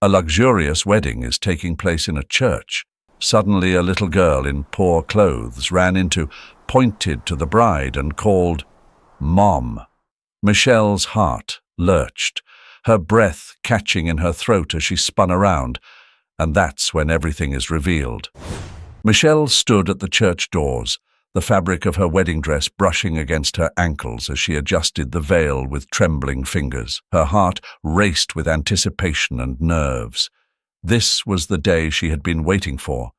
A luxurious wedding is taking place in a church. Suddenly a little girl in poor clothes ran into, pointed to the bride and called, "Mom." Michelle's heart lurched, her breath catching in her throat as she spun around, and that's when everything is revealed. Michelle stood at the church doors, the fabric of her wedding dress brushing against her ankles as she adjusted the veil with trembling fingers. Her heart raced with anticipation and nerves. This was the day she had been waiting for,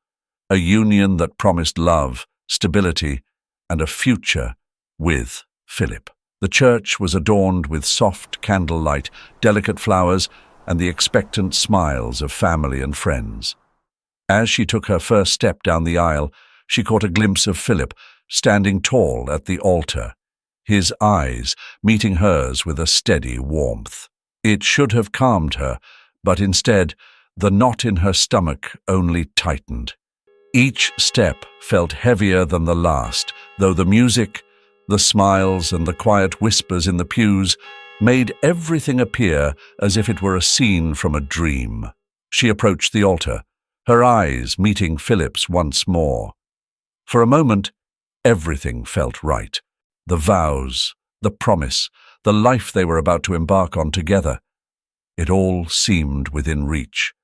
a union that promised love, stability, and a future with Philip. The church was adorned with soft candlelight, delicate flowers, and the expectant smiles of family and friends. As she took her first step down the aisle, she caught a glimpse of Philip, standing tall at the altar, his eyes meeting hers with a steady warmth. It should have calmed her, but instead, the knot in her stomach only tightened. Each step felt heavier than the last, though the music, the smiles, and the quiet whispers in the pews made everything appear as if it were a scene from a dream. She approached the altar, her eyes meeting Philip's once more. For a moment, everything felt right. The vows, the promise, the life they were about to embark on together. It all seemed within reach.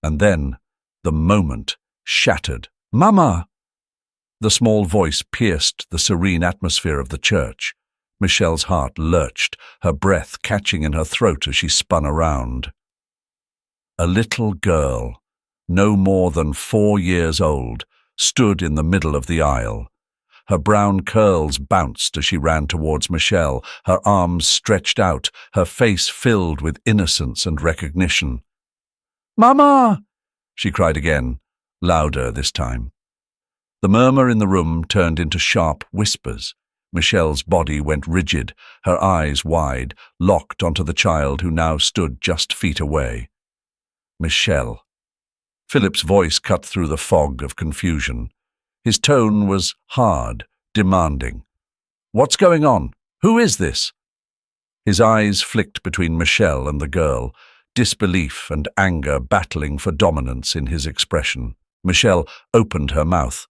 And then, the moment shattered. "Mama!" The small voice pierced the serene atmosphere of the church. Michelle's heart lurched, her breath catching in her throat as she spun around. A little girl, no more than 4 years old, stood in the middle of the aisle. Her brown curls bounced as she ran towards Michelle, her arms stretched out, her face filled with innocence and recognition. "Mama!" she cried again, louder this time. The murmur in the room turned into sharp whispers. Michelle's body went rigid, her eyes wide, locked onto the child who now stood just feet away. "Michelle." Philip's voice cut through the fog of confusion. His tone was hard, demanding. "What's going on? Who is this?" His eyes flicked between Michelle and the girl, disbelief and anger battling for dominance in his expression. Michelle opened her mouth,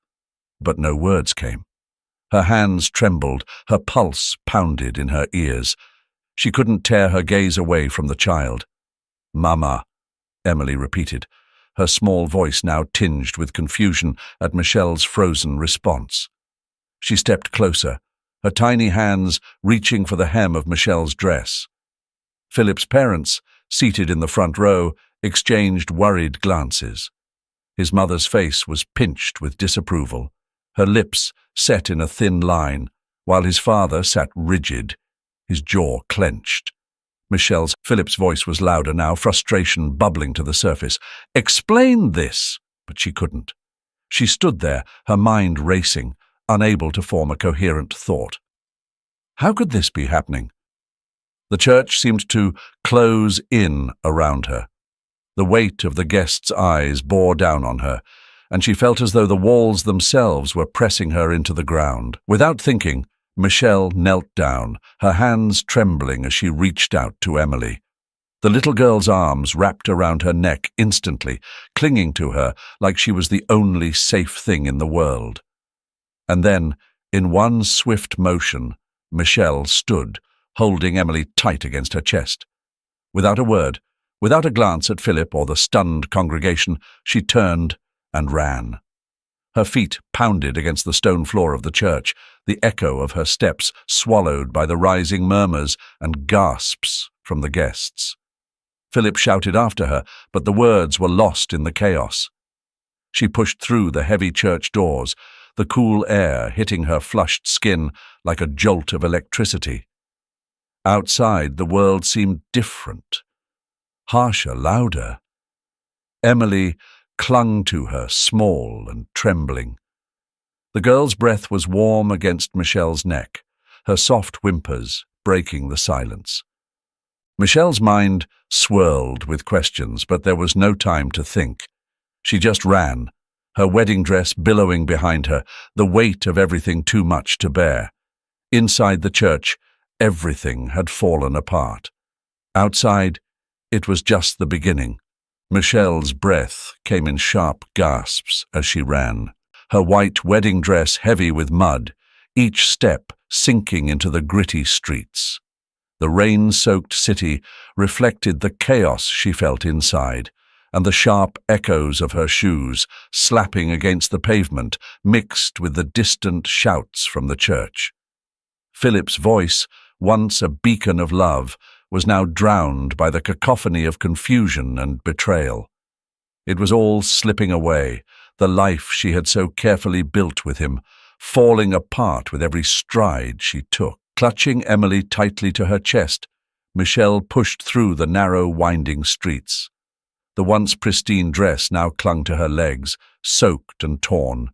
but no words came. Her hands trembled, her pulse pounded in her ears. She couldn't tear her gaze away from the child. "Mama," Emily repeated, her small voice now tinged with confusion at Michelle's frozen response. She stepped closer, her tiny hands reaching for the hem of Michelle's dress. Philip's parents, seated in the front row, exchanged worried glances. His mother's face was pinched with disapproval, her lips set in a thin line, while his father sat rigid, his jaw clenched. Philip's voice was louder now, frustration bubbling to the surface. "Explain this!" But she couldn't. She stood there, her mind racing, unable to form a coherent thought. How could this be happening? The church seemed to close in around her. The weight of the guests' eyes bore down on her, and she felt as though the walls themselves were pressing her into the ground. Without thinking, Michelle knelt down, her hands trembling as she reached out to Emily. The little girl's arms wrapped around her neck instantly, clinging to her like she was the only safe thing in the world. And then, in one swift motion, Michelle stood, holding Emily tight against her chest. Without a word, without a glance at Philip or the stunned congregation, she turned and ran. Her feet pounded against the stone floor of the church, the echo of her steps swallowed by the rising murmurs and gasps from the guests. Philip shouted after her, but the words were lost in the chaos. She pushed through the heavy church doors, the cool air hitting her flushed skin like a jolt of electricity. Outside, the world seemed different, harsher, louder. Emily clung to her, small and trembling. The girl's breath was warm against Michelle's neck, her soft whimpers breaking the silence. Michelle's mind swirled with questions, but there was no time to think. She just ran, her wedding dress billowing behind her, the weight of everything too much to bear. Inside the church, everything had fallen apart. Outside, it was just the beginning. Michelle's breath came in sharp gasps as she ran, her white wedding dress heavy with mud, each step sinking into the gritty streets. The rain-soaked city reflected the chaos she felt inside, and the sharp echoes of her shoes slapping against the pavement mixed with the distant shouts from the church. Philip's voice, once a beacon of love, was now drowned by the cacophony of confusion and betrayal. It was all slipping away, the life she had so carefully built with him, falling apart with every stride she took. Clutching Emily tightly to her chest, Michelle pushed through the narrow, winding streets. The once pristine dress now clung to her legs, soaked and torn,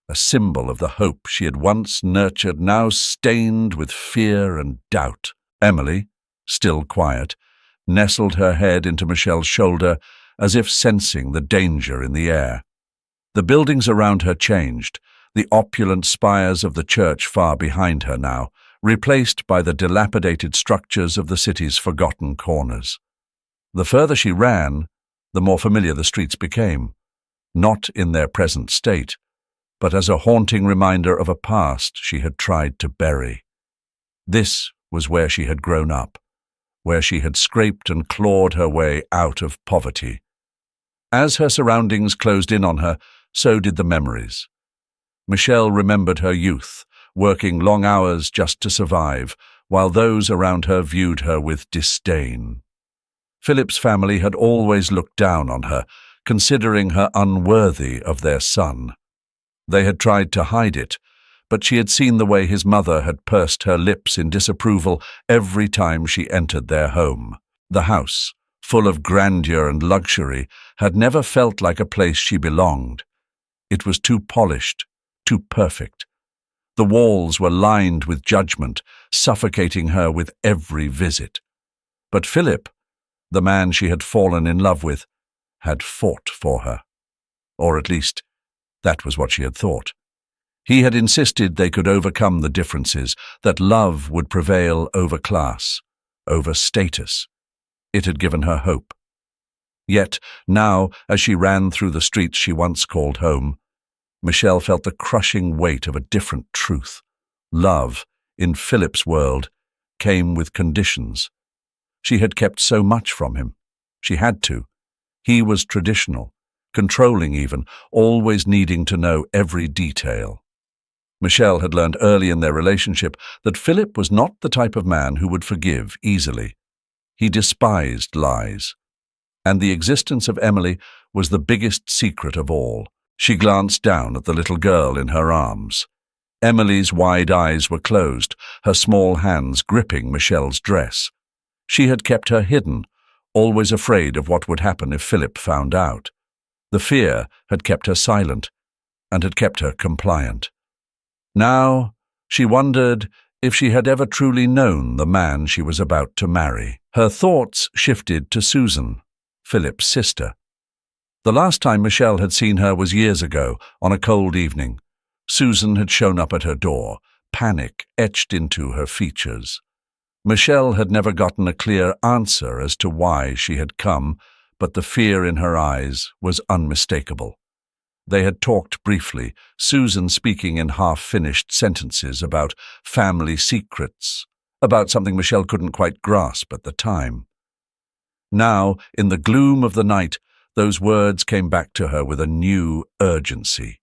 a symbol of the hope she had once nurtured, now stained with fear and doubt. Emily, still quiet, nestled her head into Michelle's shoulder as if sensing the danger in the air. The buildings around her changed, the opulent spires of the church far behind her now, replaced by the dilapidated structures of the city's forgotten corners. The further she ran, the more familiar the streets became, not in their present state, but as a haunting reminder of a past she had tried to bury. This was where she had grown up, where she had scraped and clawed her way out of poverty. As her surroundings closed in on her, so did the memories. Michelle remembered her youth, working long hours just to survive, while those around her viewed her with disdain. Philip's family had always looked down on her, considering her unworthy of their son. They had tried to hide it, but she had seen the way his mother had pursed her lips in disapproval every time she entered their home. The house, full of grandeur and luxury, had never felt like a place she belonged. It was too polished, too perfect. The walls were lined with judgment, suffocating her with every visit. But Philip, the man she had fallen in love with, had fought for her. Or at least, that was what she had thought. He had insisted they could overcome the differences, that love would prevail over class, over status. It had given her hope. Yet, now, as she ran through the streets she once called home, Michelle felt the crushing weight of a different truth. Love, in Philip's world, came with conditions. She had kept so much from him. She had to. He was traditional, controlling even, always needing to know every detail. Michelle had learned early in their relationship that Philip was not the type of man who would forgive easily. He despised lies. And the existence of Emily was the biggest secret of all. She glanced down at the little girl in her arms. Emily's wide eyes were closed, her small hands gripping Michelle's dress. She had kept her hidden, always afraid of what would happen if Philip found out. The fear had kept her silent, and had kept her compliant. Now, she wondered if she had ever truly known the man she was about to marry. Her thoughts shifted to Susan, Philip's sister. The last time Michelle had seen her was years ago, on a cold evening. Susan had shown up at her door, panic etched into her features. Michelle had never gotten a clear answer as to why she had come, but the fear in her eyes was unmistakable. They had talked briefly, Susan speaking in half-finished sentences about family secrets, about something Michelle couldn't quite grasp at the time. Now, in the gloom of the night, those words came back to her with a new urgency.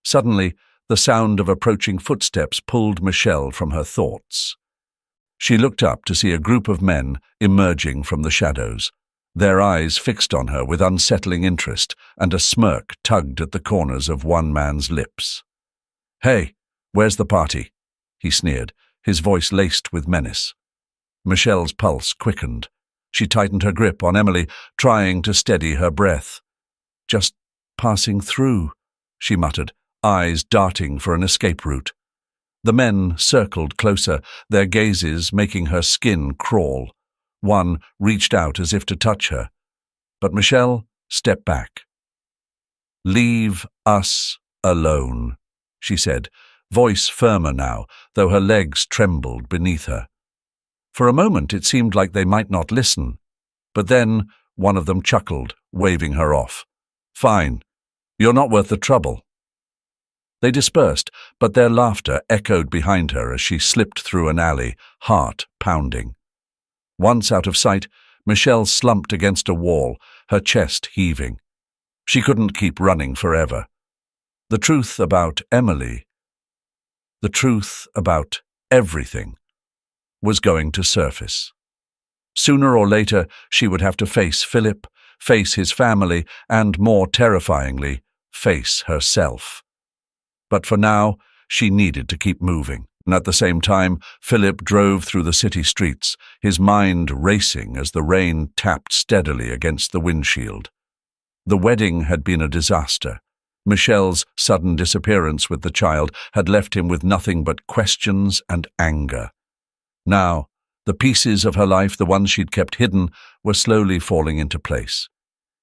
Suddenly, the sound of approaching footsteps pulled Michelle from her thoughts. She looked up to see a group of men emerging from the shadows, their eyes fixed on her with unsettling interest, and a smirk tugged at the corners of one man's lips. "Hey, where's the party?" he sneered, his voice laced with menace. Michelle's pulse quickened. She tightened her grip on Emily, trying to steady her breath. "Just passing through," she muttered, eyes darting for an escape route. The men circled closer, their gazes making her skin crawl. One reached out as if to touch her, but Michelle stepped back. "Leave us alone," she said, voice firmer now, though her legs trembled beneath her. For a moment it seemed like they might not listen, but then one of them chuckled, waving her off. "Fine. You're not worth the trouble." They dispersed, but their laughter echoed behind her as she slipped through an alley, heart pounding. Once out of sight, Michelle slumped against a wall, her chest heaving. She couldn't keep running forever. The truth about Emily, the truth about everything, was going to surface. Sooner or later, she would have to face Philip, face his family, and, more terrifyingly, face herself. But for now, she needed to keep moving. And at the same time, Philip drove through the city streets, his mind racing as the rain tapped steadily against the windshield. The wedding had been a disaster. Michelle's sudden disappearance with the child had left him with nothing but questions and anger. Now, the pieces of her life, the ones she'd kept hidden, were slowly falling into place.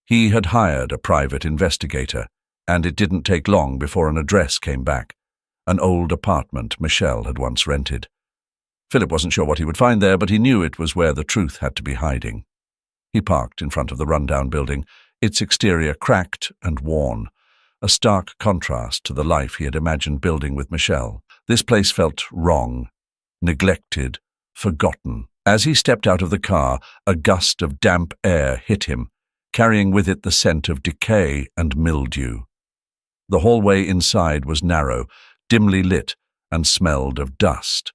He had hired a private investigator, and it didn't take long before an address came back. An old apartment Michelle had once rented. Philip wasn't sure what he would find there, but he knew it was where the truth had to be hiding. He parked in front of the rundown building, its exterior cracked and worn, a stark contrast to the life he had imagined building with Michelle. This place felt wrong, neglected, forgotten. As he stepped out of the car, a gust of damp air hit him, carrying with it the scent of decay and mildew. The hallway inside was narrow, dimly lit, and smelled of dust.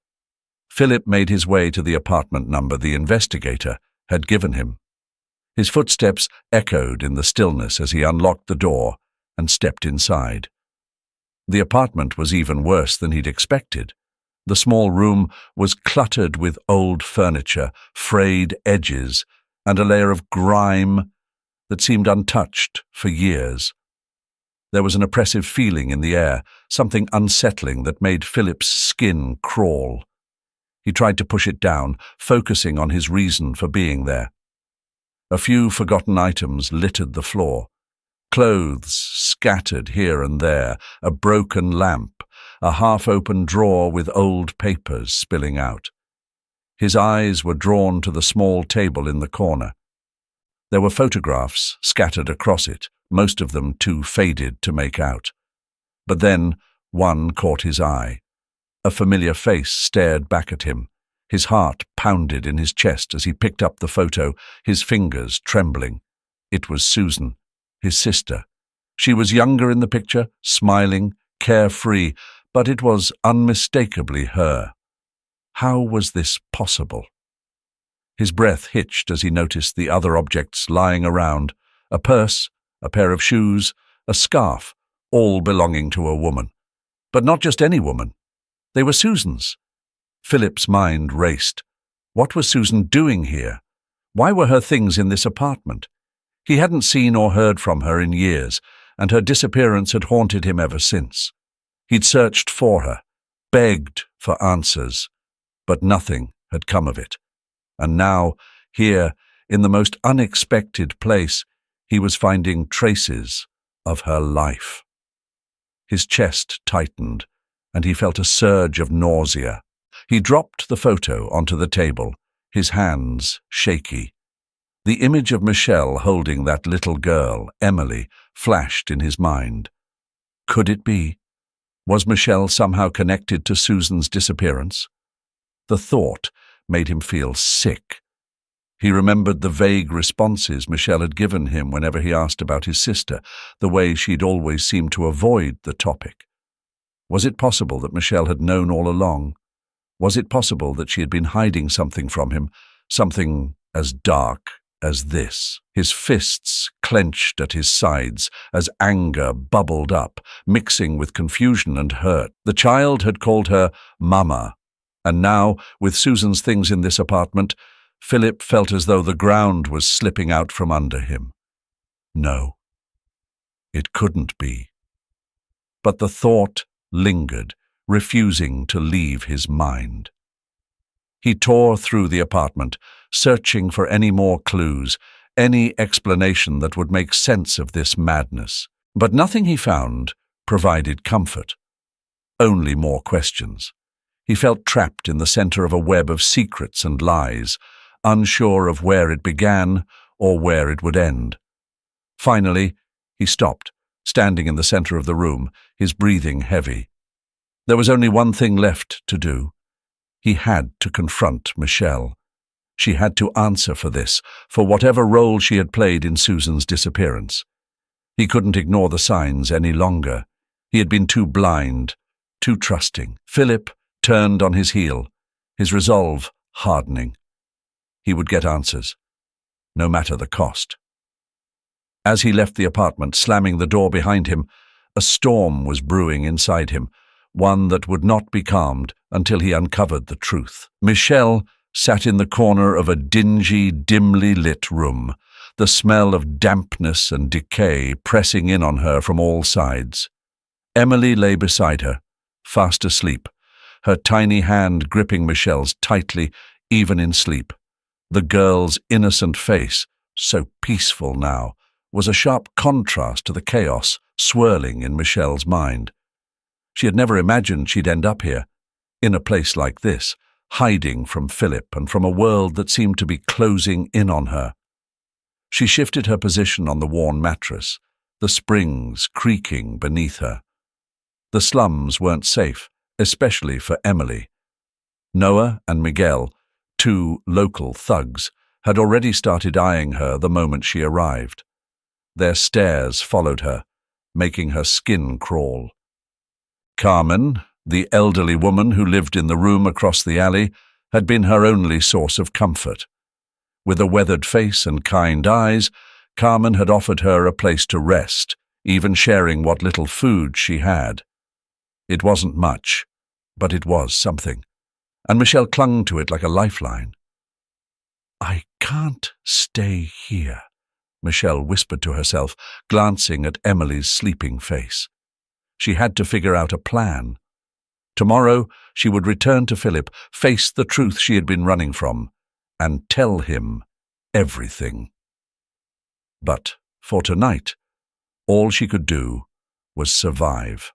Philip made his way to the apartment number the investigator had given him. His footsteps echoed in the stillness as he unlocked the door and stepped inside. The apartment was even worse than he'd expected. The small room was cluttered with old furniture, frayed edges, and a layer of grime that seemed untouched for years. There was an oppressive feeling in the air, something unsettling that made Philip's skin crawl. He tried to push it down, focusing on his reason for being there. A few forgotten items littered the floor. Clothes scattered here and there, a broken lamp, a half-open drawer with old papers spilling out. His eyes were drawn to the small table in the corner. There were photographs scattered across it, most of them too faded to make out. But then one caught his eye. A familiar face stared back at him. His heart pounded in his chest as he picked up the photo, his fingers trembling. It was Susan, his sister. She was younger in the picture, smiling, carefree, but it was unmistakably her. How was this possible? His breath hitched as he noticed the other objects lying around, a purse, a pair of shoes, a scarf, all belonging to a woman. But not just any woman. They were Susan's. Philip's mind raced. What was Susan doing here? Why were her things in this apartment? He hadn't seen or heard from her in years, and her disappearance had haunted him ever since. He'd searched for her, begged for answers, but nothing had come of it. And now, here, in the most unexpected place, he was finding traces of her life. His chest tightened, and he felt a surge of nausea. He dropped the photo onto the table, his hands shaky. The image of Michelle holding that little girl, Emily, flashed in his mind. Could it be? Was Michelle somehow connected to Susan's disappearance? The thought made him feel sick. He remembered the vague responses Michelle had given him whenever he asked about his sister, the way she'd always seemed to avoid the topic. Was it possible that Michelle had known all along? Was it possible that she had been hiding something from him, something as dark as this? His fists clenched at his sides as anger bubbled up, mixing with confusion and hurt. The child had called her Mama, and now, with Susan's things in this apartment, Philip felt as though the ground was slipping out from under him. No, it couldn't be. But the thought lingered, refusing to leave his mind. He tore through the apartment, searching for any more clues, any explanation that would make sense of this madness. But nothing he found provided comfort. Only more questions. He felt trapped in the center of a web of secrets and lies, unsure of where it began or where it would end. Finally, he stopped, standing in the center of the room, his breathing heavy. There was only one thing left to do. He had to confront Michelle. She had to answer for this, for whatever role she had played in Susan's disappearance. He couldn't ignore the signs any longer. He had been too blind, too trusting. Philip turned on his heel, his resolve hardening. He would get answers, no matter the cost. As he left the apartment, slamming the door behind him, a storm was brewing inside him, one that would not be calmed until he uncovered the truth. Michelle sat in the corner of a dingy, dimly lit room, the smell of dampness and decay pressing in on her from all sides. Emily lay beside her, fast asleep, her tiny hand gripping Michelle's tightly, even in sleep. The girl's innocent face, so peaceful now, was a sharp contrast to the chaos swirling in Michelle's mind. She had never imagined she'd end up here, in a place like this, hiding from Philip and from a world that seemed to be closing in on her. She shifted her position on the worn mattress, the springs creaking beneath her. The slums weren't safe, especially for Emily. Noah and Miguel, two local thugs, had already started eyeing her the moment she arrived. Their stares followed her, making her skin crawl. Carmen, the elderly woman who lived in the room across the alley, had been her only source of comfort. With a weathered face and kind eyes, Carmen had offered her a place to rest, even sharing what little food she had. It wasn't much, but it was something, and Michelle clung to it like a lifeline. "I can't stay here," Michelle whispered to herself, glancing at Emily's sleeping face. She had to figure out a plan. Tomorrow she would return to Philip, face the truth she had been running from, and tell him everything. But for tonight, all she could do was survive.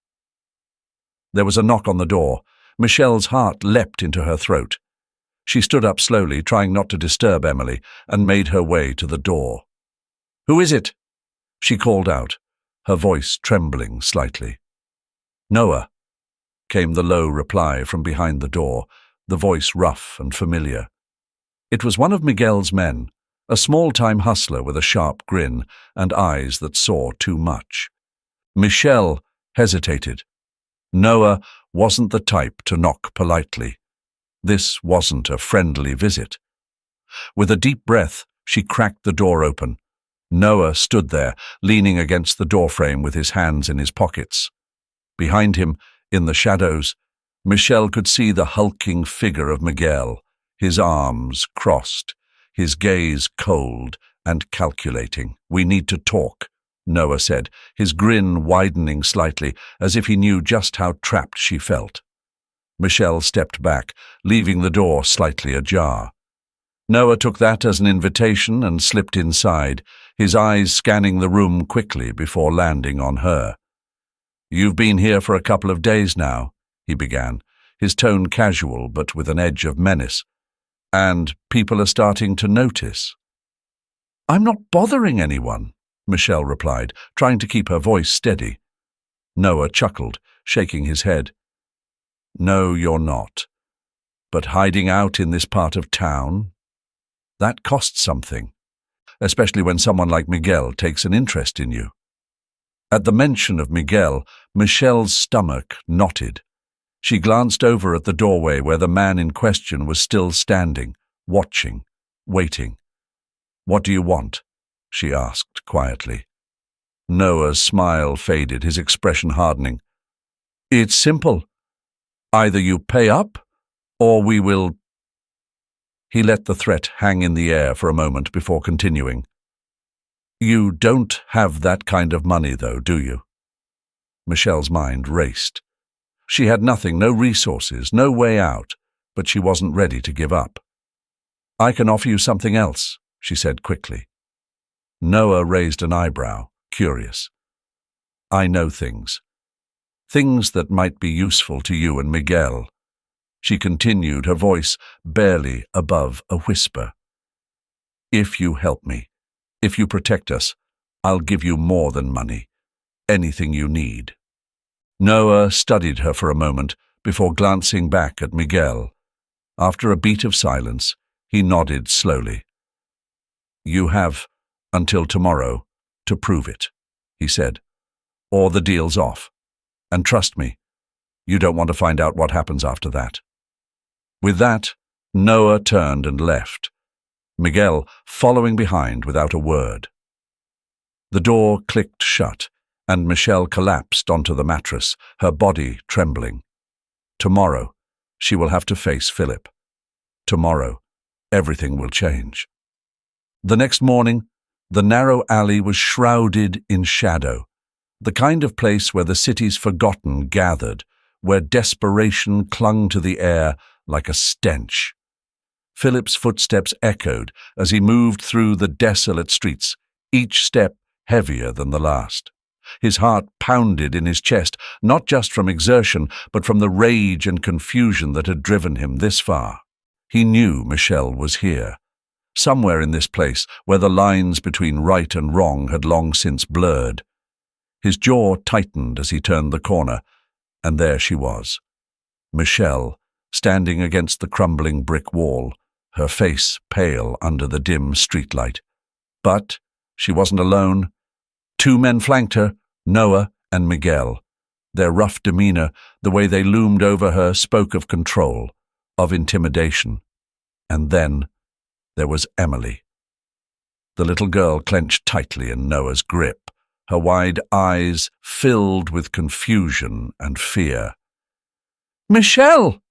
There was a knock on the door. Michelle's heart leapt into her throat. She stood up slowly, trying not to disturb Emily, and made her way to the door. "Who is it?" she called out, her voice trembling slightly. "Noah," came the low reply from behind the door, the voice rough and familiar. It was one of Miguel's men, a small-time hustler with a sharp grin and eyes that saw too much. Michelle hesitated. Noah wasn't the type to knock politely. This wasn't a friendly visit. With a deep breath, she cracked the door open. Noah stood there, leaning against the doorframe with his hands in his pockets. Behind him, in the shadows, Michelle could see the hulking figure of Miguel, his arms crossed, his gaze cold and calculating. "We need to talk," Noah said, his grin widening slightly, as if he knew just how trapped she felt. Michelle stepped back, leaving the door slightly ajar. Noah took that as an invitation and slipped inside, his eyes scanning the room quickly before landing on her. "You've been here for a couple of days now," he began, his tone casual but with an edge of menace. "And people are starting to notice." "I'm not bothering anyone," Michelle replied, trying to keep her voice steady. Noah chuckled, shaking his head. "No, you're not. But hiding out in this part of town, that costs something, especially when someone like Miguel takes an interest in you." At the mention of Miguel, Michelle's stomach knotted. She glanced over at the doorway where the man in question was still standing, watching, waiting. "What do you want?" she asked quietly. Noah's smile faded, his expression hardening. "It's simple. Either you pay up, or we will—" He let the threat hang in the air for a moment before continuing. "You don't have that kind of money, though, do you?" Michelle's mind raced. She had nothing, no resources, no way out, but she wasn't ready to give up. "I can offer you something else," she said quickly. Noah raised an eyebrow, curious. "I know things. Things that might be useful to you and Miguel." She continued, her voice barely above a whisper. "If you help me, if you protect us, I'll give you more than money. Anything you need." Noah studied her for a moment before glancing back at Miguel. After a beat of silence, he nodded slowly. "You have until tomorrow to prove it," he said, "or the deal's off. And trust me, you don't want to find out what happens after that." With that, Noah turned and left, Miguel following behind without a word. The door clicked shut, and Michelle collapsed onto the mattress, her body trembling. Tomorrow, she will have to face Philip. Tomorrow, everything will change. The next morning, the narrow alley was shrouded in shadow, the kind of place where the city's forgotten gathered, where desperation clung to the air like a stench. Philip's footsteps echoed as he moved through the desolate streets, each step heavier than the last. His heart pounded in his chest, not just from exertion, but from the rage and confusion that had driven him this far. He knew Michelle was here, somewhere in this place where the lines between right and wrong had long since blurred. His jaw tightened as he turned the corner, and there she was, Michelle, standing against the crumbling brick wall, her face pale under the dim streetlight. But she wasn't alone. 2 men flanked her, Noah and Miguel. Their rough demeanor, the way they loomed over her, spoke of control, of intimidation. And then there was Emily. The little girl clenched tightly in Noah's grip, her wide eyes filled with confusion and fear. "Michelle!"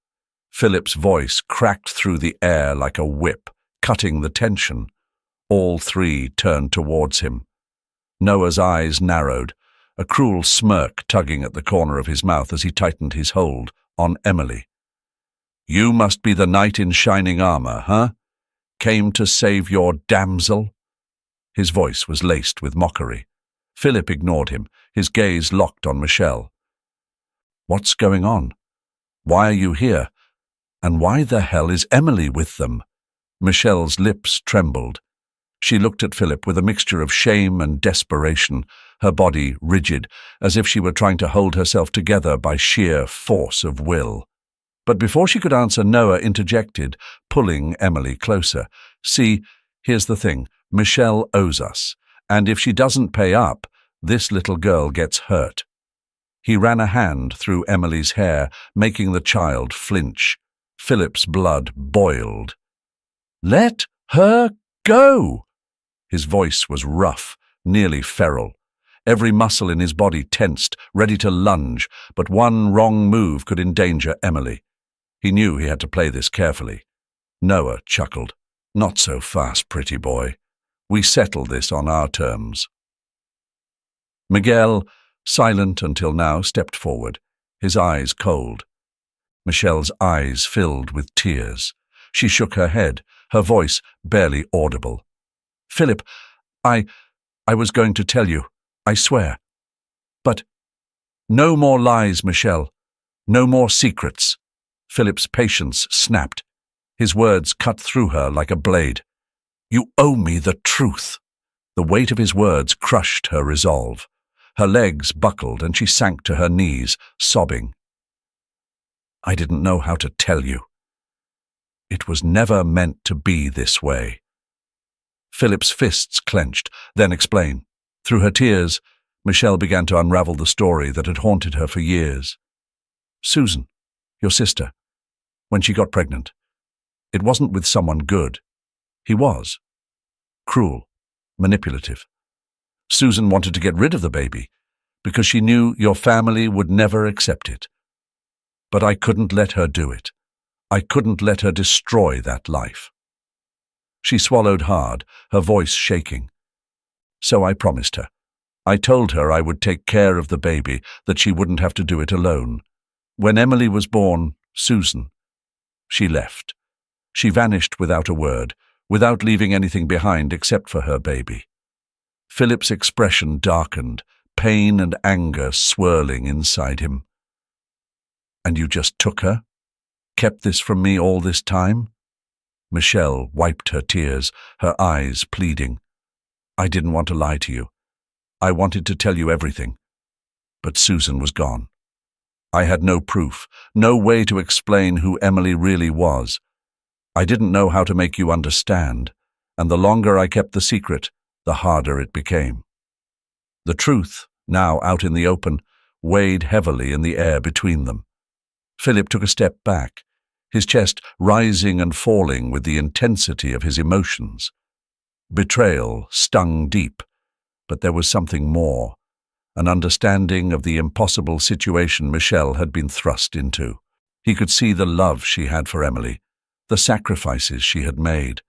Philip's voice cracked through the air like a whip, cutting the tension. All 3 turned towards him. Noah's eyes narrowed, a cruel smirk tugging at the corner of his mouth as he tightened his hold on Emily. "You must be the knight in shining armor, huh? Came to save your damsel?" His voice was laced with mockery. Philip ignored him, his gaze locked on Michelle. "What's going on? Why are you here? And why the hell is Emily with them?" Michelle's lips trembled. She looked at Philip with a mixture of shame and desperation, her body rigid, as if she were trying to hold herself together by sheer force of will. But before she could answer, Noah interjected, pulling Emily closer. "See, here's the thing. Michelle owes us, and if she doesn't pay up, this little girl gets hurt." He ran a hand through Emily's hair, making the child flinch. Philip's blood boiled. "Let her go!" His voice was rough, nearly feral. Every muscle in his body tensed, ready to lunge, but one wrong move could endanger Emily. He knew he had to play this carefully. Noah chuckled. "Not so fast, pretty boy. We settle this on our terms." Miguel, silent until now, stepped forward, his eyes cold. Michelle's eyes filled with tears. She shook her head, her voice barely audible. "Philip, I was going to tell you, I swear. But no more lies, Michelle. No more secrets." Philip's patience snapped. His words cut through her like a blade. "You owe me the truth." The weight of his words crushed her resolve. Her legs buckled and she sank to her knees, sobbing. "I didn't know how to tell you. It was never meant to be this way." Philip's fists clenched, then explain. Through her tears, Michelle began to unravel the story that had haunted her for years. "Susan, your sister, when she got pregnant, it wasn't with someone good. He was. Cruel, manipulative. Susan wanted to get rid of the baby because she knew your family would never accept it. But I couldn't let her do it. I couldn't let her destroy that life." She swallowed hard, her voice shaking. "So I promised her. I told her I would take care of the baby, that she wouldn't have to do it alone. When Emily was born, Susan, she left. She vanished without a word, without leaving anything behind except for her baby." Philip's expression darkened, pain and anger swirling inside him. "And you just took her? Kept this from me all this time?" Michelle wiped her tears, her eyes pleading. "I didn't want to lie to you. I wanted to tell you everything, but Susan was gone. I had no proof, no way to explain who Emily really was. I didn't know how to make you understand, and the longer I kept the secret, the harder it became. The truth, now out in the open, weighed heavily in the air between them. Philip took a step back, his chest rising and falling with the intensity of his emotions. Betrayal stung deep, but there was something more, an understanding of the impossible situation Michelle had been thrust into. He could see the love she had for Emily, the sacrifices she had made.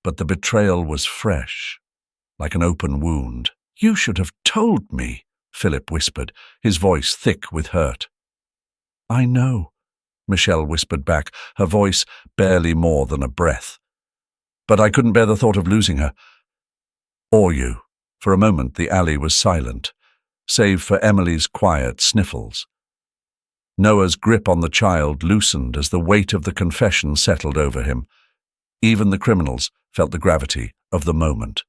But the betrayal was fresh, like an open wound. "You should have told me," Philip whispered, his voice thick with hurt. "I know," Michelle whispered back, her voice barely more than a breath. "But I couldn't bear the thought of losing her. Or you." For a moment the alley was silent, save for Emily's quiet sniffles. Noah's grip on the child loosened as the weight of the confession settled over him. Even the criminals felt the gravity of the moment.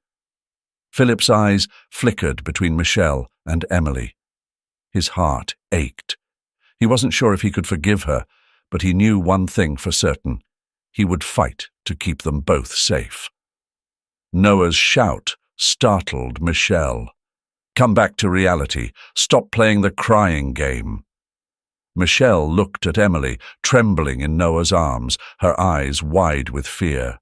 Philip's eyes flickered between Michelle and Emily. His heart ached. He wasn't sure if he could forgive her, but he knew one thing for certain. He would fight to keep them both safe. Noah's shout startled Michelle. "Come back to reality. Stop playing the crying game." Michelle looked at Emily, trembling in Noah's arms, her eyes wide with fear.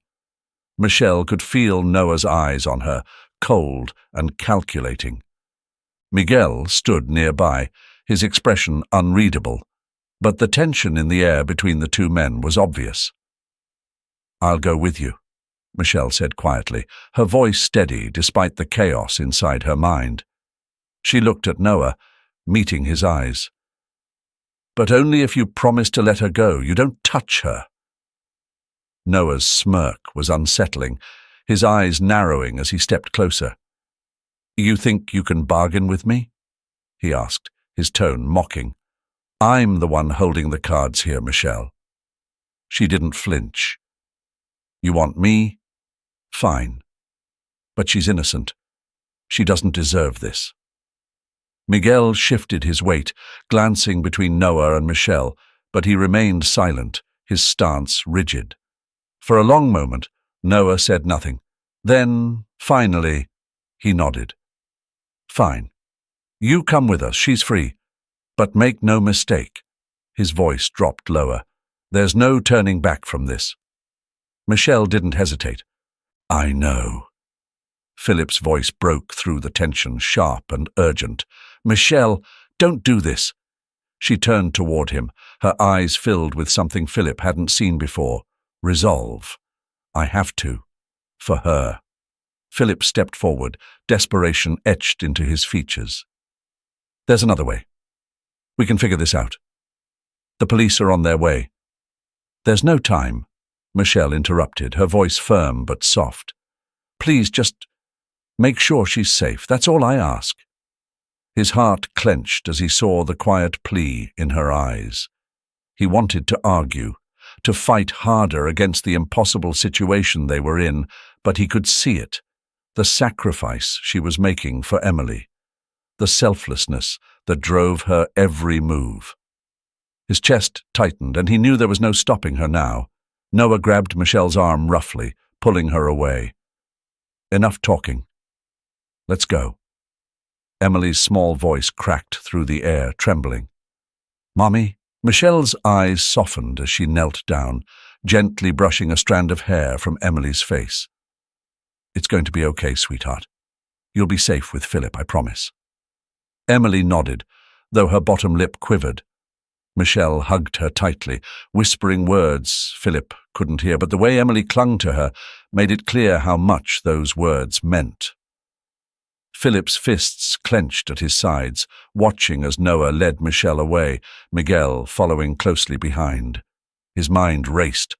Michelle could feel Noah's eyes on her, cold and calculating. Miguel stood nearby, his expression unreadable, but the tension in the air between the two men was obvious. "I'll go with you," Michelle said quietly, her voice steady despite the chaos inside her mind. She looked at Noah, meeting his eyes. "But only if you promise to let her go. You don't touch her." Noah's smirk was unsettling, his eyes narrowing as he stepped closer. "You think you can bargain with me?" he asked, his tone mocking. "I'm the one holding the cards here, Michelle." She didn't flinch. "You want me? Fine. But she's innocent. She doesn't deserve this." Miguel shifted his weight, glancing between Noah and Michelle, but he remained silent, his stance rigid. For a long moment, Noah said nothing. Then, finally, he nodded. "Fine. You come with us, she's free. But make no mistake." His voice dropped lower. "There's no turning back from this." Michelle didn't hesitate. "I know." Philip's voice broke through the tension, sharp and urgent. "Michelle, don't do this." She turned toward him, her eyes filled with something Philip hadn't seen before. Resolve. "I have to. For her." Philip stepped forward, desperation etched into his features. "There's another way. We can figure this out. The police are on their way." "There's no time," Michelle interrupted, her voice firm but soft. "Please just make sure she's safe. That's all I ask." His heart clenched as he saw the quiet plea in her eyes. He wanted to argue, to fight harder against the impossible situation they were in, but he could see it, the sacrifice she was making for Emily, the selflessness that drove her every move. His chest tightened, and he knew there was no stopping her now. Noah grabbed Michelle's arm roughly, pulling her away. "Enough talking. Let's go." Emily's small voice cracked through the air, trembling. "Mommy?" Michelle's eyes softened as she knelt down, gently brushing a strand of hair from Emily's face. "It's going to be okay, sweetheart. You'll be safe with Philip, I promise." Emily nodded, though her bottom lip quivered. Michelle hugged her tightly, whispering words Philip couldn't hear, but the way Emily clung to her made it clear how much those words meant. Philip's fists clenched at his sides, watching as Noah led Michelle away, Miguel following closely behind. His mind raced.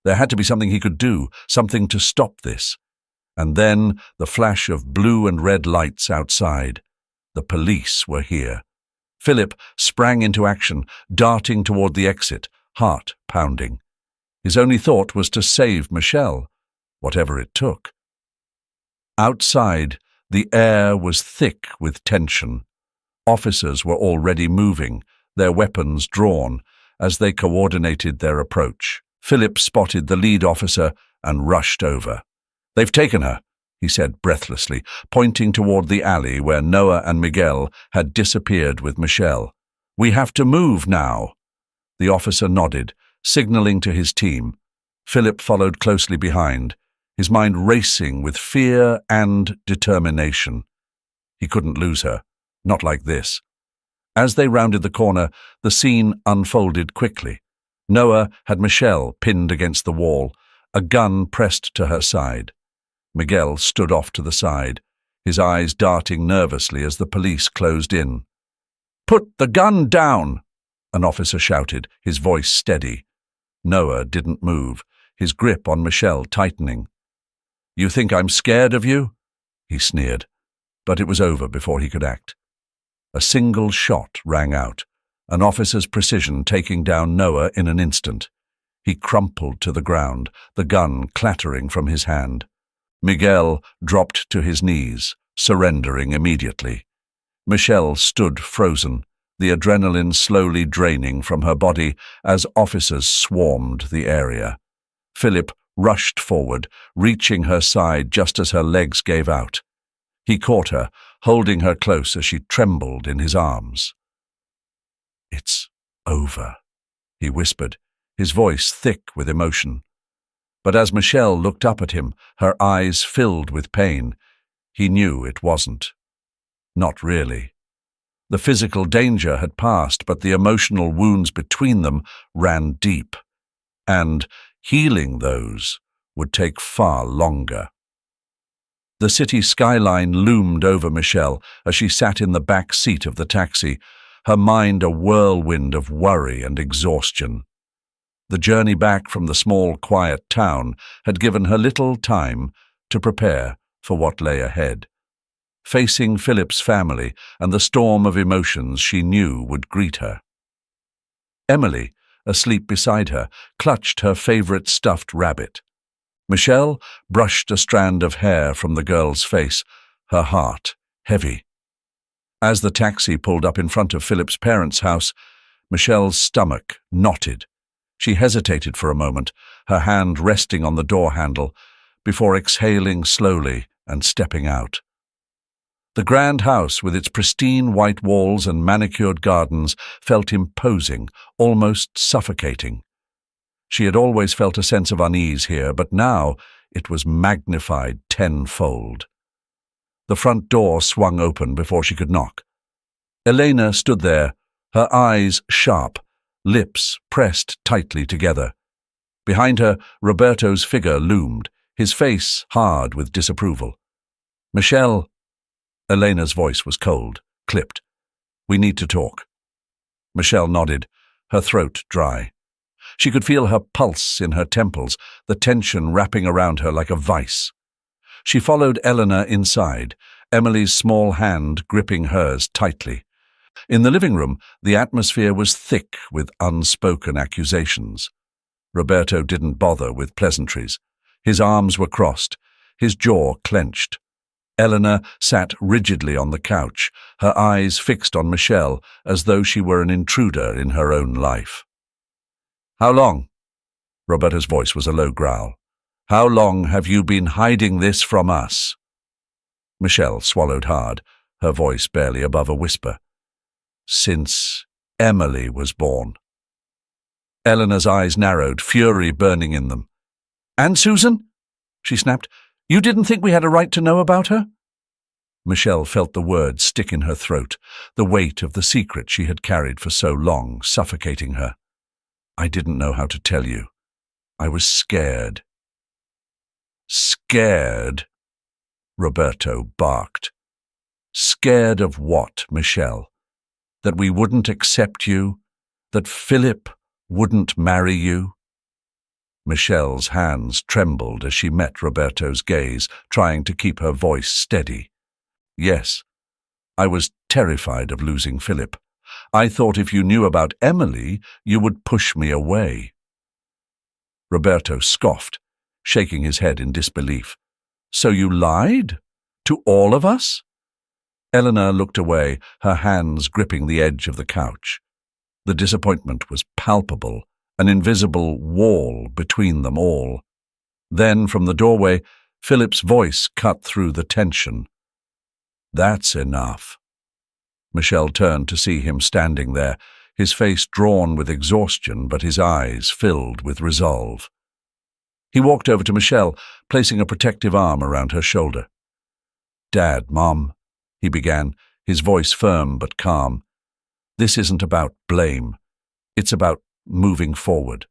There had to be something he could do, something to stop this. And then the flash of blue and red lights outside. The police were here. Philip sprang into action, darting toward the exit, heart pounding. His only thought was to save Michelle, whatever it took. Outside, The air was thick with tension. Officers were already moving, their weapons drawn, as they coordinated their approach. Philip spotted the lead officer and rushed over. "They've taken her," he said breathlessly, pointing toward the alley where Noah and Miguel had disappeared with Michelle. "We have to move now." The officer nodded, signaling to his team. Philip followed closely behind, his mind racing with fear and determination. He couldn't lose her, not like this. As they rounded the corner, the scene unfolded quickly. Noah had Michelle pinned against the wall, a gun pressed to her side. Miguel stood off to the side, his eyes darting nervously as the police closed in. "Put the gun down!" an officer shouted, his voice steady. Noah didn't move, his grip on Michelle tightening. "You think I'm scared of you?" he sneered, but it was over before he could act. A single shot rang out, an officer's precision taking down Noah in an instant. He crumpled to the ground, the gun clattering from his hand. Miguel dropped to his knees, surrendering immediately. Michelle stood frozen, the adrenaline slowly draining from her body as officers swarmed the area. Philip rushed forward, reaching her side just as her legs gave out. He caught her, holding her close as she trembled in his arms. "It's over," he whispered, his voice thick with emotion. But as Michelle looked up at him, her eyes filled with pain, he knew it wasn't. Not really. The physical danger had passed, but the emotional wounds between them ran deep, and healing those would take far longer. The city skyline loomed over Michelle as she sat in the back seat of the taxi, her mind a whirlwind of worry and exhaustion. The journey back from the small, quiet town had given her little time to prepare for what lay ahead. Facing Philip's family and the storm of emotions she knew would greet her. Emily, asleep beside her, clutched her favorite stuffed rabbit. Michelle brushed a strand of hair from the girl's face, her heart heavy. As the taxi pulled up in front of Philip's parents' house, Michelle's stomach knotted. She hesitated for a moment, her hand resting on the door handle, before exhaling slowly and stepping out. The grand house, with its pristine white walls and manicured gardens, felt imposing, almost suffocating. She had always felt a sense of unease here, but now it was magnified tenfold. The front door swung open before she could knock. Elena stood there, her eyes sharp, lips pressed tightly together. Behind her, Roberto's figure loomed, his face hard with disapproval. "Michelle," Elena's voice was cold, clipped. "We need to talk." Michelle nodded, her throat dry. She could feel her pulse in her temples, the tension wrapping around her like a vice. She followed Eleanor inside, Emily's small hand gripping hers tightly. In the living room, the atmosphere was thick with unspoken accusations. Roberto didn't bother with pleasantries. His arms were crossed, his jaw clenched. Eleanor sat rigidly on the couch, her eyes fixed on Michelle as though she were an intruder in her own life. "How long?" Roberto's voice was a low growl. "How long have you been hiding this from us?" Michelle swallowed hard, her voice barely above a whisper. "Since Emily was born." Eleanor's eyes narrowed, fury burning in them. "And Susan?" she snapped. "You didn't think we had a right to know about her?" Michelle felt the words stick in her throat, the weight of the secret she had carried for so long suffocating her. "I didn't know how to tell you. I was scared." "Scared?" Roberto barked. "Scared of what, Michelle? That we wouldn't accept you? That Philip wouldn't marry you?" Michelle's hands trembled as she met Roberto's gaze, trying to keep her voice steady. "Yes, I was terrified of losing Philip. I thought if you knew about Emily, you would push me away." Roberto scoffed, shaking his head in disbelief. "So you lied? To all of us? Eleanor looked away, her hands gripping the edge of the couch. The disappointment was palpable, an invisible wall between them all. Then, from the doorway, Philip's voice cut through the tension. That's enough. Michelle turned to see him standing there, his face drawn with exhaustion but his eyes filled with resolve. He walked over to Michelle, placing a protective arm around her shoulder. "Dad, Mom," he began, his voice firm but calm. "This isn't about blame. It's about moving forward.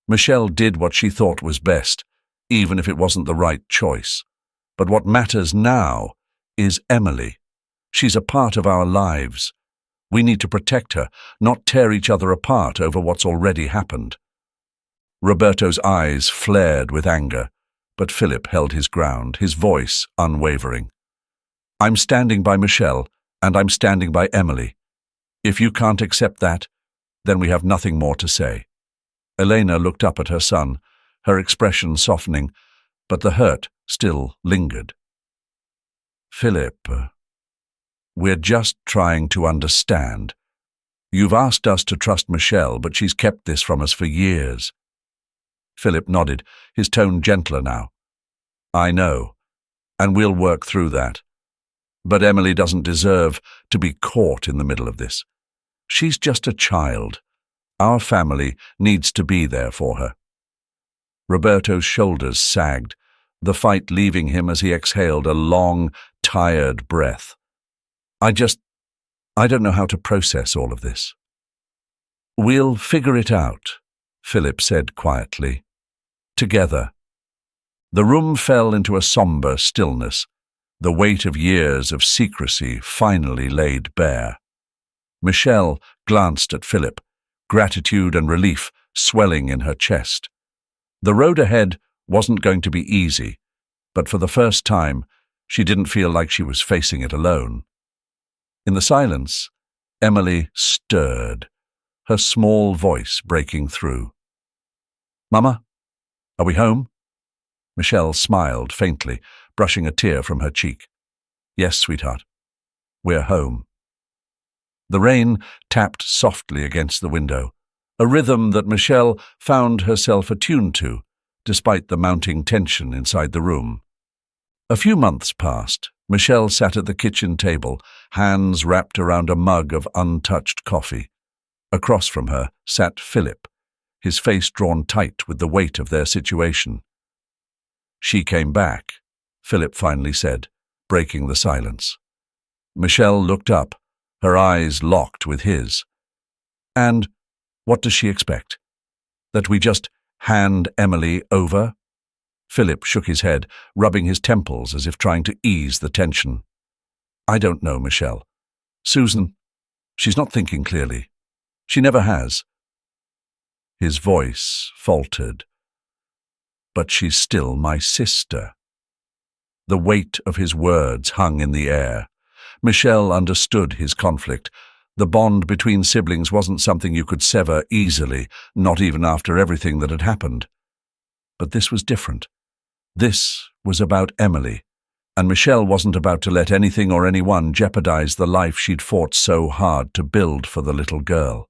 Michelle did what she thought was best, even if it wasn't the right choice. But what matters now is Emily. She's a part of our lives. We need to protect her, not tear each other apart over what's already happened." Roberto's eyes flared with anger, but Philip held his ground, his voice unwavering. "I'm standing by Michelle, and I'm standing by Emily. If you can't accept that, then we have nothing more to say." Elena looked up at her son, her expression softening, but the hurt still lingered. "Philip, we're just trying to understand. You've asked us to trust Michelle, but she's kept this from us for years." Philip nodded, his tone gentler now. "I know, and we'll work through that. But Emily doesn't deserve to be caught in the middle of this. She's just a child. Our family needs to be there for her." Roberto's shoulders sagged, the fight leaving him as he exhaled a long, tired breath. I don't know how to process all of this." "We'll figure it out," Philip said quietly. "Together." The room fell into a somber stillness, the weight of years of secrecy finally laid bare. Michelle glanced at Philip, gratitude and relief swelling in her chest. The road ahead wasn't going to be easy, but for the first time, she didn't feel like she was facing it alone. In the silence, Emily stirred, her small voice breaking through. "Mama, are we home?" Michelle smiled faintly, brushing a tear from her cheek. "Yes, sweetheart. We're home." The rain tapped softly against the window, a rhythm that Michelle found herself attuned to, despite the mounting tension inside the room. A few months passed. Michelle sat at the kitchen table, hands wrapped around a mug of untouched coffee. Across from her sat Philip, his face drawn tight with the weight of their situation. "She came back," Philip finally said, breaking the silence. Michelle looked up, her eyes locked with his. "And what does she expect? That we just hand Emily over?" Philip shook his head, rubbing his temples as if trying to ease the tension. "I don't know, Michelle. Susan, she's not thinking clearly. She never has." His voice faltered. "But she's still my sister." The weight of his words hung in the air. Michelle understood his conflict. The bond between siblings wasn't something you could sever easily, not even after everything that had happened. But this was different. This was about Emily, and Michelle wasn't about to let anything or anyone jeopardize the life she'd fought so hard to build for the little girl.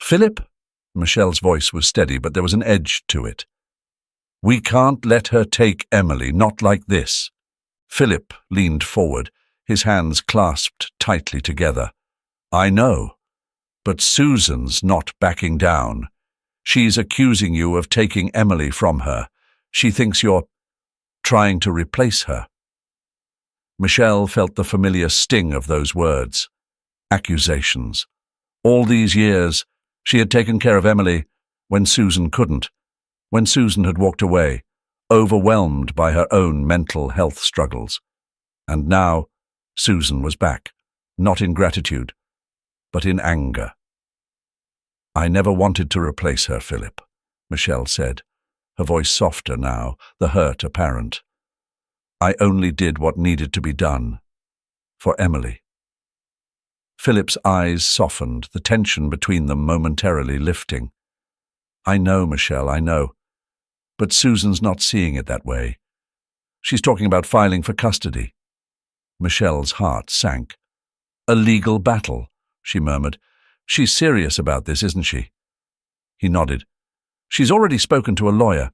"Philip?" Michelle's voice was steady, but there was an edge to it. "We can't let her take Emily, not like this." Philip leaned forward, his hands clasped tightly together. "I know, but Susan's not backing down. She's accusing you of taking Emily from her. She thinks you're trying to replace her." Michelle felt the familiar sting of those words. Accusations. All these years, she had taken care of Emily when Susan couldn't, when Susan had walked away, overwhelmed by her own mental health struggles. And now, Susan was back, not in gratitude, but in anger. "I never wanted to replace her, Philip," Michelle said, her voice softer now, the hurt apparent. "I only did what needed to be done. For Emily." Philip's eyes softened, the tension between them momentarily lifting. "I know, Michelle, I know. But Susan's not seeing it that way. She's talking about filing for custody. Michelle's heart sank. A legal battle, she murmured. She's serious about this, isn't she? He nodded. She's already spoken to a lawyer.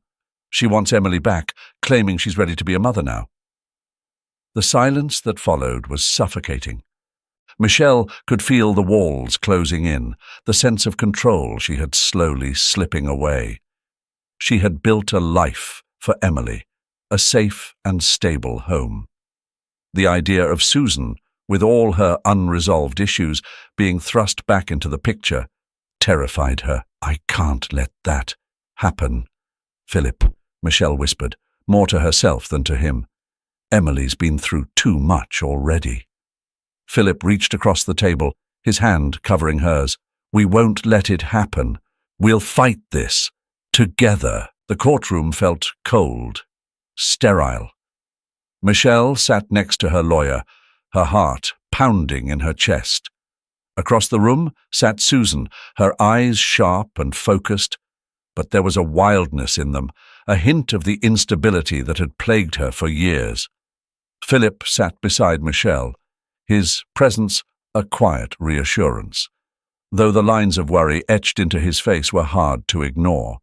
She wants Emily back, claiming she's ready to be a mother now. The silence that followed was suffocating. Michelle could feel the walls closing in, the sense of control she had slowly slipping away. She had built a life for Emily, a safe and stable home. The idea of Susan, with all her unresolved issues, being thrust back into the picture, terrified her. I can't let that happen, Philip, Michelle whispered, more to herself than to him. Emily's been through too much already. Philip reached across the table, his hand covering hers. We won't let it happen. We'll fight this. Together. The courtroom felt cold, sterile. Michelle sat next to her lawyer, her heart pounding in her chest. Across the room sat Susan, her eyes sharp and focused, but there was a wildness in them, a hint of the instability that had plagued her for years. Philip sat beside Michelle, his presence a quiet reassurance, though the lines of worry etched into his face were hard to ignore.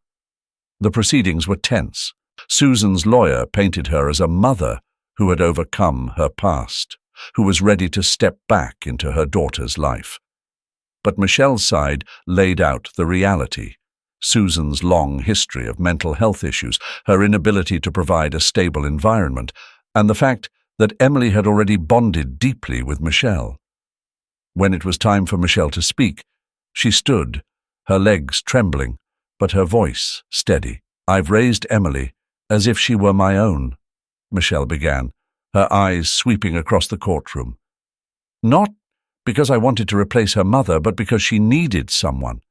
The proceedings were tense. Susan's lawyer painted her as a mother who had overcome her past, who was ready to step back into her daughter's life. But Michelle's side laid out the reality. Susan's long history of mental health issues, her inability to provide a stable environment, and the fact that Emily had already bonded deeply with Michelle. When it was time for Michelle to speak, she stood, her legs trembling, but her voice steady. I've raised Emily as if she were my own, Michelle began, her eyes sweeping across the courtroom. Not because I wanted to replace her mother, but because she needed someone.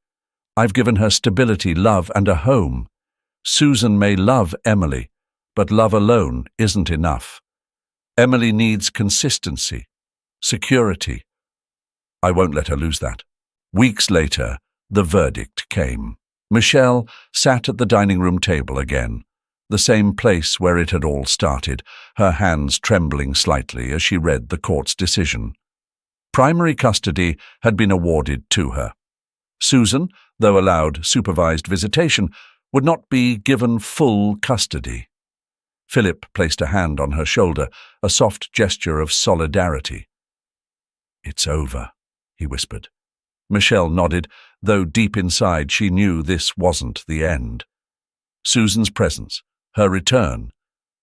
I've given her stability, love, and a home. Susan may love Emily, but love alone isn't enough. Emily needs consistency, security. I won't let her lose that. Weeks later, the verdict came. Michelle sat at the dining room table again, the same place where it had all started, her hands trembling slightly as she read the court's decision. Primary custody had been awarded to her. Susan, though allowed supervised visitation, would not be given full custody. Philip placed a hand on her shoulder, a soft gesture of solidarity. It's over, he whispered. Michelle nodded, though deep inside she knew this wasn't the end. Susan's presence, her return,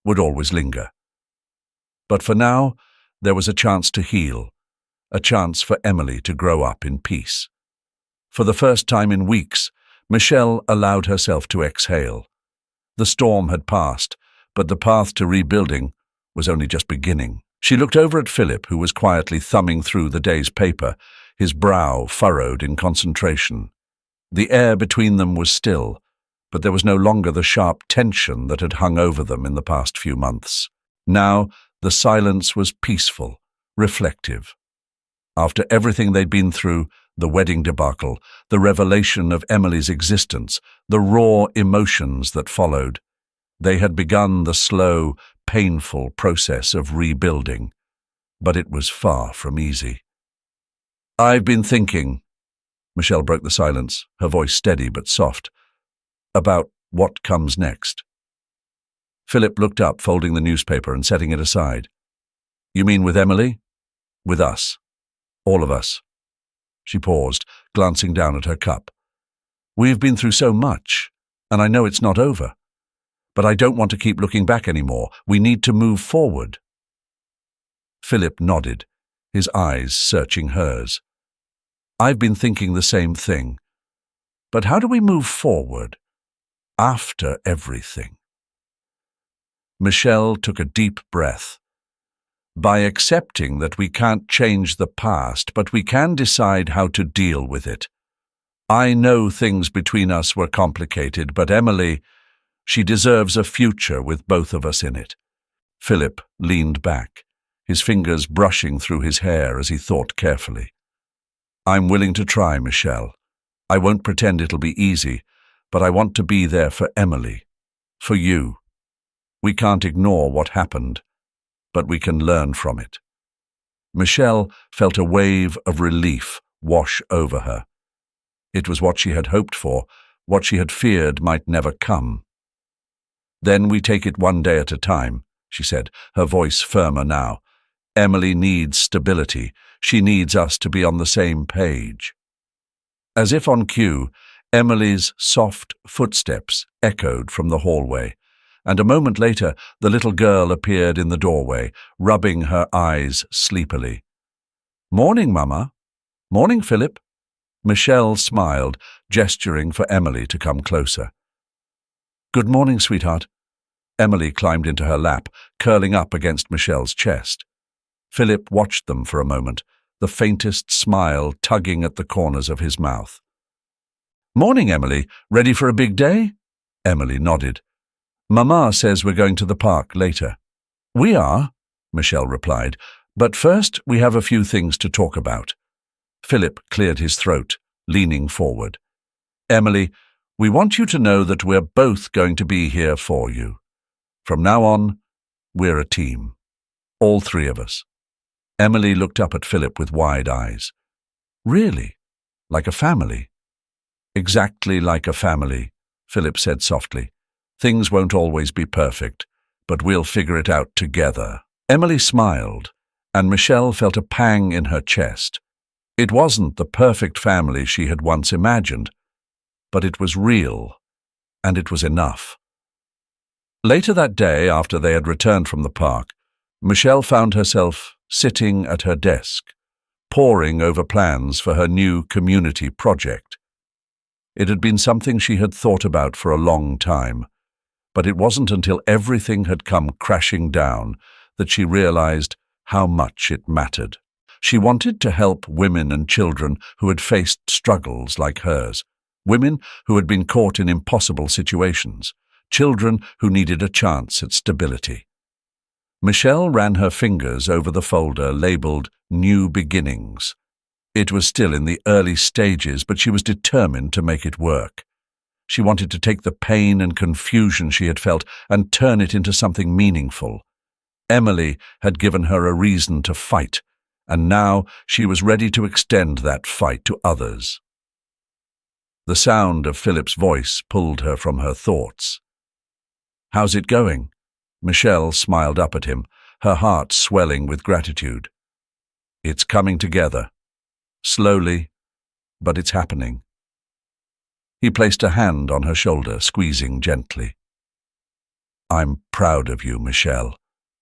would always linger. But for now, there was a chance to heal, a chance for Emily to grow up in peace. For the first time in weeks, Michelle allowed herself to exhale. The storm had passed, but the path to rebuilding was only just beginning. She looked over at Philip, who was quietly thumbing through the day's paper, his brow furrowed in concentration. The air between them was still, but there was no longer the sharp tension that had hung over them in the past few months. Now the silence was peaceful, reflective. After everything they'd been through, the wedding debacle, the revelation of Emily's existence, the raw emotions that followed, they had begun the slow, painful process of rebuilding, but it was far from easy. I've been thinking, Michelle broke the silence, her voice steady but soft, about what comes next. Philip looked up, folding the newspaper and setting it aside. You mean with Emily? With us. All of us. She paused, glancing down at her cup. We've been through so much, and I know it's not over. But I don't want to keep looking back anymore. We need to move forward. Philip nodded, his eyes searching hers. I've been thinking the same thing. But how do we move forward? After everything. Michelle took a deep breath. By accepting that we can't change the past, but we can decide how to deal with it. I know things between us were complicated, but Emily, she deserves a future with both of us in it. Philip leaned back, his fingers brushing through his hair as he thought carefully. I'm willing to try, Michelle. I won't pretend it'll be easy, but I want to be there for Emily, for you. We can't ignore what happened, but we can learn from it. Michelle felt a wave of relief wash over her. It was what she had hoped for, what she had feared might never come. "Then we take it one day at a time," she said, her voice firmer now. "Emily needs stability. She needs us to be on the same page." As if on cue, Emily's soft footsteps echoed from the hallway, and a moment later the little girl appeared in the doorway, rubbing her eyes sleepily. "Morning, Mama." "Morning, Philip." Michelle smiled, gesturing for Emily to come closer. "Good morning, sweetheart." Emily climbed into her lap, curling up against Michelle's chest. Philip watched them for a moment, the faintest smile tugging at the corners of his mouth. "Morning, Emily. Ready for a big day?" Emily nodded. "Mama says we're going to the park later." "We are," Michelle replied, "but first we have a few things to talk about." Philip cleared his throat, leaning forward. "Emily, we want you to know that we're both going to be here for you. From now on, we're a team. All three of us." Emily looked up at Philip with wide eyes. "Really? Like a family?" "Exactly like a family," Philip said softly. "Things won't always be perfect, but we'll figure it out together." Emily smiled, and Michelle felt a pang in her chest. It wasn't the perfect family she had once imagined, but it was real, and it was enough. Later that day, after they had returned from the park, Michelle found herself sitting at her desk, poring over plans for her new community project. It had been something she had thought about for a long time, but it wasn't until everything had come crashing down that she realized how much it mattered. She wanted to help women and children who had faced struggles like hers, women who had been caught in impossible situations, children who needed a chance at stability. Michelle ran her fingers over the folder labeled New Beginnings. It was still in the early stages, but she was determined to make it work. She wanted to take the pain and confusion she had felt and turn it into something meaningful. Emily had given her a reason to fight, and now she was ready to extend that fight to others. The sound of Philip's voice pulled her from her thoughts. "How's it going?" Michelle smiled up at him, her heart swelling with gratitude. "It's coming together. Slowly, but it's happening." He placed a hand on her shoulder, squeezing gently. "I'm proud of you, Michelle.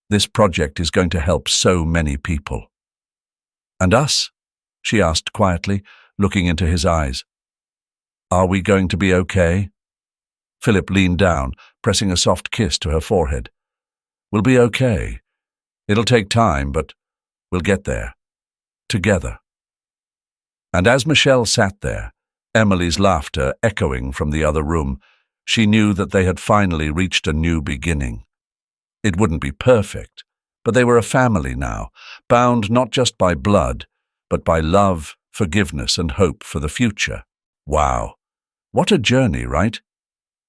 This project is going to help so many people." "And us?" she asked quietly, looking into his eyes. "Are we going to be okay?" Philip leaned down, pressing a soft kiss to her forehead. "We'll be okay. It'll take time, but we'll get there. Together." And as Michelle sat there, Emily's laughter echoing from the other room, she knew that they had finally reached a new beginning. It wouldn't be perfect, but they were a family now, bound not just by blood, but by love, forgiveness, and hope for the future. Wow, what a journey, right?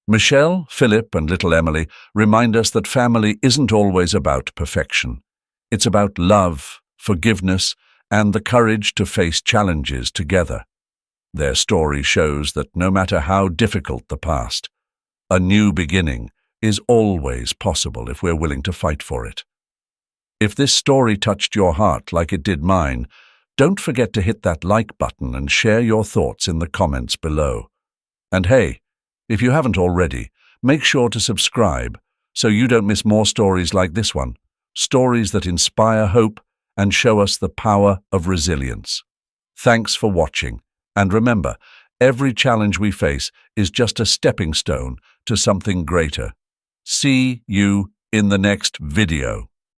Michelle, Philip, and little Emily remind us that family isn't always about perfection. It's about love, forgiveness, and the courage to face challenges together. Their story shows that no matter how difficult the past, a new beginning is always possible if we're willing to fight for it. If this story touched your heart like it did mine, don't forget to hit that like button and share your thoughts in the comments below. And hey, if you haven't already, make sure to subscribe so you don't miss more stories like this one, stories that inspire hope and show us the power of resilience. Thanks for watching, and remember, every challenge we face is just a stepping stone to something greater. See you in the next video.